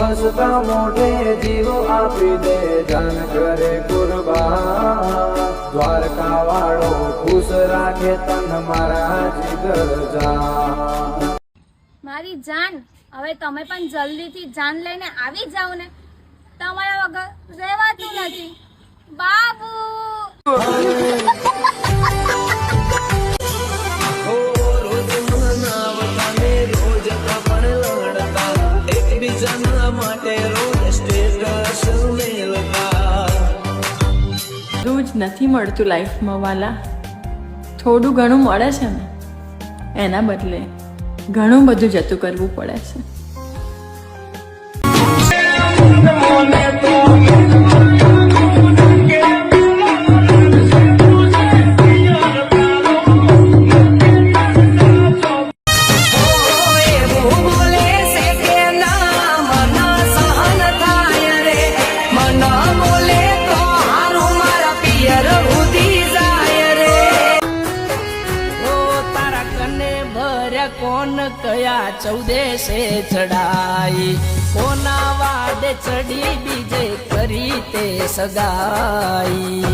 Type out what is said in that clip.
હસતા મોઢે જીવ આપી દે જાન કરે કુરબાન દ્વારકા વાળો ખુશ રાખે તન મારા જીગર જાન મારી જાન હવે તમે પણ જલ્દીથી જાન લઈને આવી જાવ ને તમારા વગર રહેવાતું નથી બાબુ બધું જ નથી મળતું લાઈફમાં વાલા થોડું ઘણું મળે છે ને એના બદલે ઘણું બધું જતું કરવું પડે છે કોણ કયા ચૌદેશે ચડાઈ કોના વાડે ચડી બીજે કરી તે સગાઈ